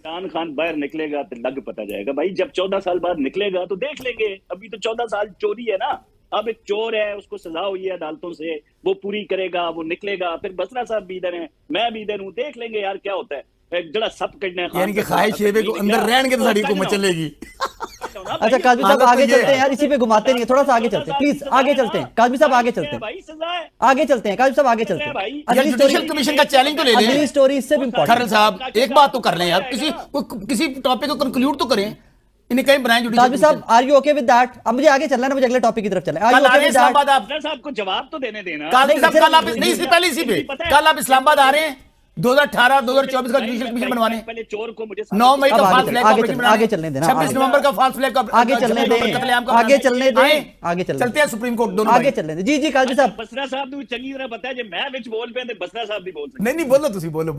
इमरान खान बाहर निकलेगा तो लग पता जाएगा भाई, जब 14 साल बाद निकलेगा तो देख लेंगे। अभी तो 14 साल चोरी है ना। अब एक चोर है, उसको सजा हुई है अदालतों से, वो पूरी करेगा, वो निकलेगा। फिर बसरा साहब भी इधर हैं, मैं भी इधर हूँ, देख लेंगे यार क्या होता है। एक जरा सब कटना है, यानी कि ख्वाहिश है को अंदर रहने तो साड़ी को चलेगी। अच्छा काजमी साहब आगे चलते हैं यार, इसी पे घुमाते नहीं है, थोड़ा सा आगे चलते हैं प्लीज, आगे चलते हैं काजमी साहब, आगे चलते हैं भाई, सजा है। आगे चलते हैं काजमी साहब, आगे चलते हैं। यार जुडिशियल कमीशन का चैलेंज तो ले लें। अगली स्टोरी इससे भी इंपॉर्टेंट। खरल साहब एक बात तो कर लें यार, किसी टॉपिक को कंक्लूड तो करें, इन्हें कहीं बनाएं जुडिशियल। काजमी साहब are you okay with that? अब मुझे आगे चलना है, मुझे अगले टॉपिक की तरफ चलना है। Are you okay with that? आप साहब को जवाब तो देने देना। काजमी साहब कल आप नहीं, इससे पहले इसी पे कल आप इस्लामाबाद आ रहे हैं 2018-2024 का जुडिशियल कमीशन बनवाने। पहले चोर को मुझे 9 मई का फास्ट फ्लैग आगे चलने देना, 26 नवंबर का फास्ट फ्लैग आगे चलने दें, आगे चलने दें, आगे चलते हैं सुप्रीम कोर्ट दोनों आगे चलने दें। जी जी काजमी साहब, बसरा साहब भी चंगी तरह पता है जब मैं विच बोल पे बसरा साहब भी बोल सकते। नहीं बोलो तुसी बोलो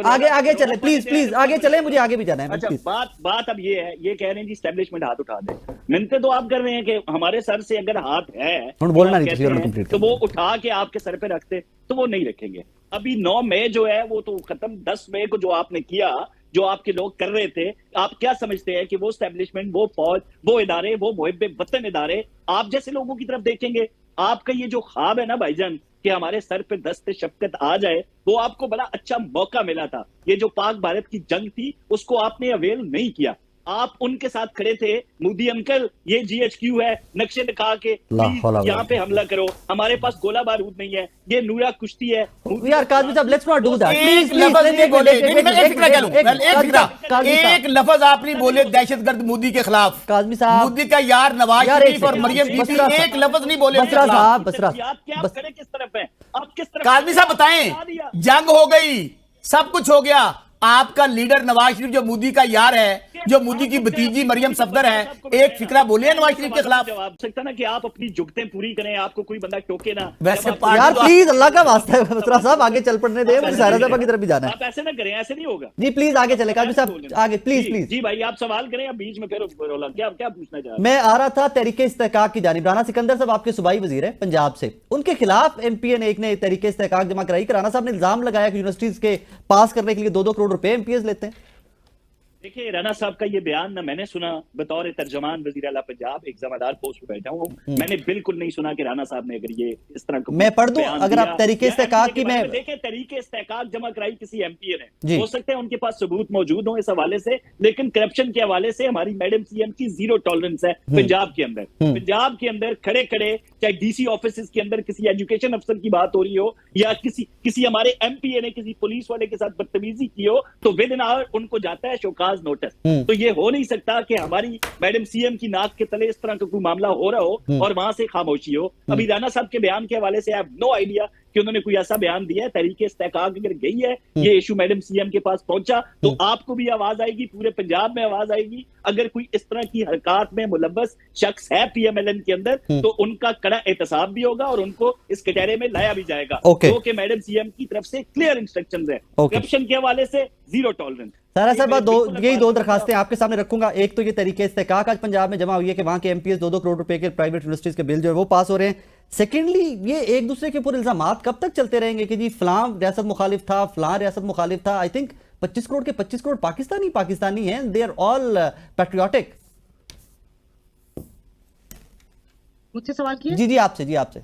आगे आगे चले प्लीज प्लीज, आगे चले, मुझे आगे भी जाना है। अच्छा बात अब ये है, ये कह रहे हैं जी एस्टेब्लिशमेंट हाथ उठा दे। मिन्नतें तो आप कर रहे हैं कि हमारे सर से अगर हाथ है बोलना नहीं तो वो उठा के आपके सर पे रखते, तो वो नहीं रखेंगे। अभी 9 मई जो है वो तो खत्म। 10 मई को जो आपने किया, जो आपके लोग कर रहे थे, आप क्या समझते हैं कि वो एस्टेब्लिशमेंट, वो फौज, वो इदारे, वो मुहिब्बे वतन इदारे आप जैसे लोगों की तरफ देखेंगे? आपका ये जो ख्वाब है ना भाईजान कि हमारे सर पे दस्ते शफकत आ जाए, वो आपको बड़ा अच्छा मौका मिला था। ये जो पाक भारत की जंग थी उसको आपने अवेल नहीं किया। आप उनके साथ खड़े थे, मोदी अंकल ये GHQ है, नक्शे दिखा के यहाँ पे हमला करो, हमारे पास गोला बारूद नहीं है, ये नूरा कुश्ती है। यार काजमी साहब let's not do that please. एक लफ्ज आप नहीं बोले दहशतगर्द मोदी के खिलाफ। काजमी साहब, मोदी का यार नवाज शरीफ और मरियम बीबी एक लफ्ज नहीं बोले। बसरा साहब, बसरा खड़े किस तरफ है आप? किस तरफ? काजमी साहब बताएं, जंग हो गई, सब कुछ हो गया, आपका लीडर नवाज शरीफ जो मोदी का यार है, जो मोदी की भतीजी मरियम सफदर है, एक फिक्रा बोले नवाज शरीफ के खिलाफ। जवाब सकता ना कि आप अपनी जुगतें पूरी करें, आपको कोई बंदा टोके ना। वैसे यार प्लीज अल्लाह का वास्ता है बसरा साहब, आगे चल पड़ने दे, मुझे सारा साहब की तरफ भी जाना है। आप ऐसे ना करें, ऐसे नहीं होगा जी प्लीज आगे चले काजमी साहब, आगे प्लीज प्लीज। जी भाई आप सवाल करें, आप बीच में फिर क्या पूछना चाह रहे हैं? मैं आ रहा था तहरीके इस्तेहकाक की जानिब। राना सिकंदर साहब आपके सूबाई वजीर है पंजाब से, उनके खिलाफ MPA ने एक ने तहरीके इस्तेहकाक जमा कराई। राना साहब ने इल्जाम लगाया कि यूनिवर्सिटीज के पास करने के लिए 2-2 करोड़ रुपए MPs लेते हैं। देखिए राना साहब का ये बयान ना मैंने सुना, बतौर तर्जमान वजीर आला पंजाब एक जमादार पोस्ट पे बैठा हूँ, मैंने बिल्कुल नहीं सुना कि राना साहब ने अगर ये इस तरह का मैं पढ़ दूं अगर आप तरीके इस्तेहकाक की। मैं देखें तरीके इस्तेहकाक जमा कराई किसी MPA ने, हो सकता है उनके पास सबूत मौजूद हो इस हवाले से, लेकिन करप्शन के हवाले से हमारी मैडम CM की 0 टॉलरेंस है पंजाब के अंदर। पंजाब के अंदर खड़े खड़े चाहे DC ऑफिस के अंदर किसी एजुकेशन अफसर की बात हो रही हो या किसी हमारे MPA ने किसी पुलिस वाले के साथ बदतमीजी की हो, तो विद इन आवर उनको जाता है शोकाज नोटिस। तो ये हो नहीं सकता कि हमारी मैडम CM की नाक के तले इस तरह का कोई मामला हो रहा हो और वहां से खामोशी हो। अभी राना साहब के बयान के हवाले से आई हैव नो आइडिया कि उन्होंने कोई ऐसा बयान दिया है। तरीके इस्तेहकाक अगर गई है, ये इशू मैडम CM के पास पहुंचा, तो आपको भी आवाज आएगी, पूरे पंजाब में आवाज आएगी। अगर कोई इस तरह की हरकत में मुलव्वस शख्स है PMLN के अंदर, तो उनका कड़ा एहतसाब भी होगा और उनको इस कटहरे में लाया भी जाएगा, जो कि मैडम CM की तरफ से क्लियर इंस्ट्रक्शंस है। करप्शन के हवाले से 0 टॉलरेंस। सारा साहब यही 2 दरखास्तें आपके सामने रखूंगा। एक तो ये तरीके इस्तेहकाक आज पंजाब में जमा हुई है कि वहां के MPs 2-2 करोड़ रुपए के प्राइवेट यूनिवर्सिटीज के बिल जो है वो पास हो रहे हैं। सेकेंडली ये एक दूसरे के ऊपर इल्जामात कब तक चलते रहेंगे कि जी फलां रियासत मुखालिफ था, फलां रियासत मुखालिफ था। आई थिंक 25 करोड़ के 25 करोड़ पाकिस्तानी हैं, दे आर ऑल पैट्रियोटिक। मुझसे सवाल किया? जी आपसे।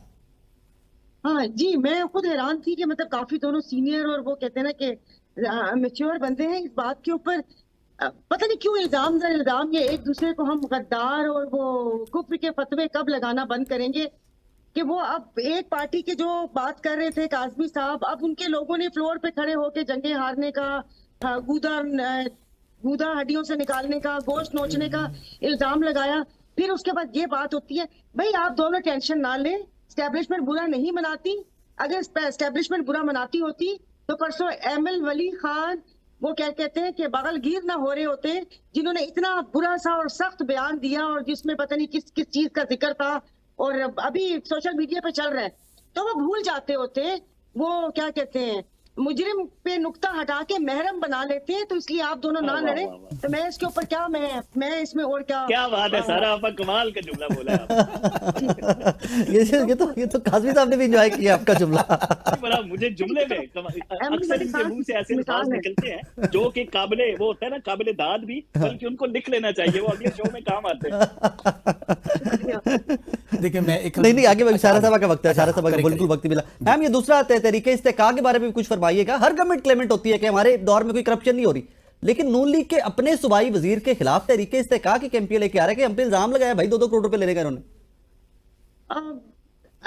हाँ जी, मैं खुद हैरान थी कि मतलब काफी दोनों सीनियर और वो कहते हैं ना कि मैच्योर बंदे हैं। इस बात के ऊपर पता नहीं क्यों इल्जाम ये एक दूसरे को हम गद्दार और वो कुफ्र के फतवे कब लगाना बंद करेंगे कि वो अब एक पार्टी के जो बात कर रहे थे काजमी साहब, अब उनके लोगों ने फ्लोर पे खड़े होकर जंगे हारने का, गूदा हड्डियों से निकालने का, गोश्त नोचने का इल्जाम लगाया। फिर उसके बाद ये बात होती है, भाई आप दोनों टेंशन ना लें, एस्टेब्लिशमेंट बुरा नहीं मनाती। अगर एस्टेब्लिशमेंट बुरा मनाती होती तो परसों ML वली खान वो क्या कहते हैं कि बगलगीर ना हो रहे होते, जिन्होंने इतना बुरा सा और सख्त बयान दिया और जिसमें पता नहीं किस किस चीज का जिक्र था और अभी सोशल मीडिया पे चल रहा है, तो वो भूल जाते होते वो क्या कहते हैं मुजरिम पे नुक्ता हटा के महरम बना लेते हैं, तो इसलिए आप दोनों ना वाह, लड़े। वाह, वाह। तो मैं इसके ऊपर क्या, मैं इसमें और क्या बात है सारा, आपका कमाल का जुमला बोला है आपने। ये तो काज़मी साहब ने भी एंजॉय किया आपका जुमला। बड़ा मुझे जुमले में अक्सर इनके मुंह से ऐसे अल्फाज निकलते हैं जो कि काबिले वो होता है ना, काबिले दाद भी, बल्कि उनको लिख लेना चाहिए, वो अगले शो में काम आते हैं। देखिए मैं एक नहीं आगे शारा साहब का वक्त है, शारा साहब का बिल्कुल वक्त मिला। मैम ये दूसरा तरीके इस्तेका के बारे में भी कुछ फरमाइएगा। हर गवर्नमेंट क्लेमेंट होती है कि हमारे दौर में कोई करप्शन नहीं हो रही, लेकिन नून लीग के अपने सूबाई वजीर के खिलाफ तरीके इस्तेका की एमपी लेके आ रहे हैं कि हम पे इल्जाम लगाया भाई 2-2 करोड़ रुपए लेने का इन्होंने।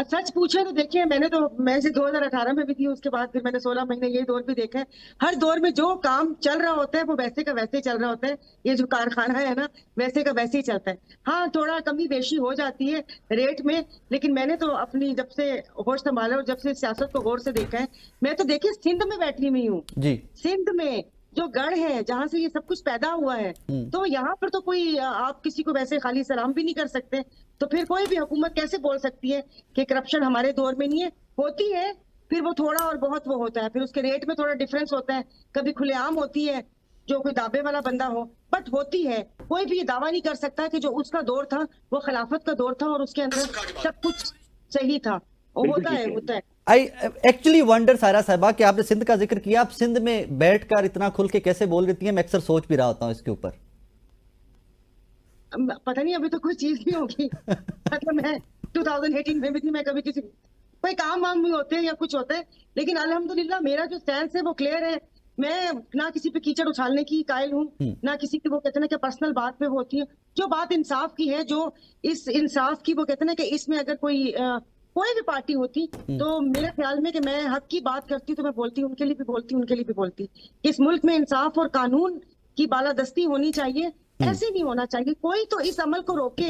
सच पूछे तो देखिए, मैं से 2018 में भी थी, उसके बाद फिर मैंने 16 महीने ये दौर भी देखा है। हर दौर में जो काम चल रहा होता है वो वैसे का वैसे ही चल रहा होता है। ये जो कारखाना है ना, वैसे का वैसे ही चलता है। हाँ, थोड़ा कमी बेशी हो जाती है रेट में, लेकिन मैंने तो अपनी जब से होश संभाला और जब से सियासत को गौर से देखा है, मैं तो देखिए सिंध में बैठी हुई हूँ जी। सिंध में जो गढ़ है जहां से ये सब कुछ पैदा हुआ है, तो यहाँ पर तो कोई आप किसी को वैसे खाली सलाम भी नहीं कर सकते। तो फिर कोई भी हुकूमत कैसे बोल सकती है कि करप्शन हमारे दौर में नहीं है? होती है, फिर वो थोड़ा और बहुत वो होता है, फिर उसके रेट में थोड़ा डिफरेंस होता है, कभी खुलेआम होती है जो कोई दावे वाला बंदा हो, बट होती है। कोई भी ये दावा नहीं कर सकता कि जो उसका दौर था वो खिलाफत का दौर था और उसके अंदर सब कुछ सही था। होता है। आई एक्चुअली वंडर सारा साहबा कि आपने सिंध का जिक्र किया, आप सिंध में बैठकर इतना खुल के कैसे बोल देती हैं? मैं अक्सर सोच भी रहा होता हूँ इसके ऊपर। पता नहीं, अभी तो कोई चीज नहीं होगी। मतलब मैं 2018 में भी थी, मैं कभी किसी कोई काम वाम भी होते हैं या कुछ होता है, लेकिन अल्हम्दुलिल्लाह मेरा जो स्टैंड है वो क्लियर है। मैं ना किसी पे कीचड़ उछालने की कायल हूँ, ना किसी की वो कहते हैं ना कि पर्सनल बात पे वो होती है। जो बात इंसाफ की है, जो इस इंसाफ की वो कहते हैं ना कि इसमें अगर कोई भी पार्टी होती तो मेरे ख्याल में कि मैं हक की बात करती तो मैं बोलती, उनके लिए भी बोलती, उनके लिए भी बोलती। इस मुल्क में इंसाफ और कानून की बालादस्ती होनी चाहिए, ऐसे नहीं होना चाहिए। कोई तो इस अमल को रोके,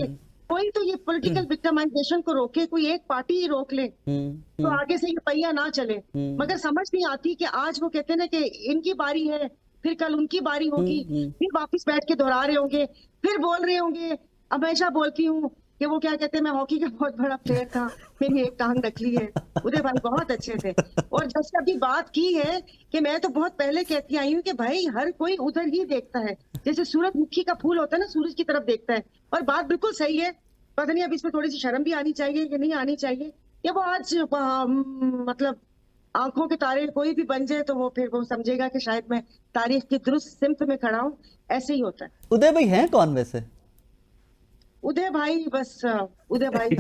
कोई तो ये पॉलिटिकल विक्टिमाइजेशन को रोके, कोई एक पार्टी ही रोक ले तो आगे से ये पहिया ना चले। मगर समझ नहीं आती कि आज वो कहते हैं ना कि इनकी बारी है, फिर कल उनकी बारी होगी, फिर वापस बैठ के दोहरा रहे होंगे, फिर बोल रहे होंगे। हमेशा बोलती हूँ कि वो क्या कहते हैं, मैं हॉकी का बहुत बड़ा प्लेयर था, मेरी एक टांग नकली है। उदय भाई बहुत अच्छे थे। और जैसे अभी बात की है कि मैं तो बहुत पहले कहती आई हूँ कि भाई हर कोई उधर ही देखता है, जैसे सूरजमुखी का फूल होता है ना, सूरज की तरफ देखता है। और बात बिल्कुल सही है। पता नहीं अब इसमें थोड़ी सी शर्म भी आनी चाहिए कि नहीं आनी चाहिए, कि वो आज मतलब आंखों के तारे कोई भी बन जाए तो वो फिर वो समझेगा कि शायद मैं तारीख की दुरुस्त सिमत में खड़ा हूँ। ऐसे ही होता है। उदय भाई हैं कौन वैसे? उदय भाई बस उदय भाई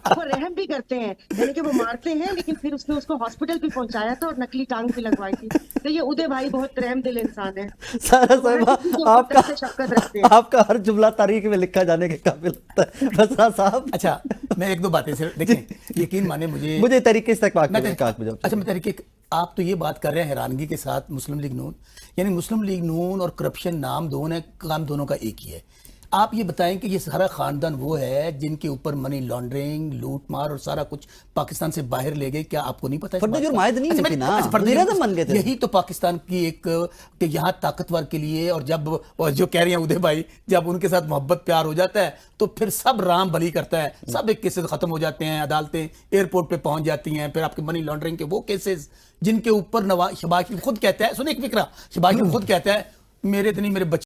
वो रहम भी करते हैं, यानी कि वो मारते हैं, लेकिन फिर उसने उसको हॉस्पिटल भी पहुंचाया था और नकली टांग भी लगवाई थी। तो ये उदय भाई बहुत रहम दिल इंसान है। सारा साहब आपका हर जुमला तारीख में लिखा जाने के काबिल होता है। बसरा साहब, अच्छा मैं एक दो बातें से देखें, यकीन माने मुझे तरीके से अच्छा मैं तरीके, आप तो ये बात कर रहे हैं हैरानगी के साथ मुस्लिम लीग नून, यानी मुस्लिम लीग नून और करप्शन नाम दोनों है, काम दोनों का एक ही है। आप ये बताएं कि ये सारा खानदान वो है जिनके ऊपर मनी लॉन्ड्रिंग, लूट मार और सारा कुछ पाकिस्तान से बाहर ले गए, क्या आपको नहीं पता? यही तो पाकिस्तान की एक कि यहाँ ताकतवर के लिए, और जब और जो कह रहे हैं उदय भाई, जब उनके साथ मोहब्बत प्यार हो जाता है तो फिर सब राम भली करता है, सब एक केसेस खत्म हो जाते हैं, अदालतें एयरपोर्ट पे पहुंच जाती हैं, फिर आपके मनी लॉन्ड्रिंग के वो केसेस जिनके ऊपर शहबाज शरीफ खुद कहता है, सुनिए एक फिक्रा, शहबाज शरीफ खुद कहता है मेरे बच्चे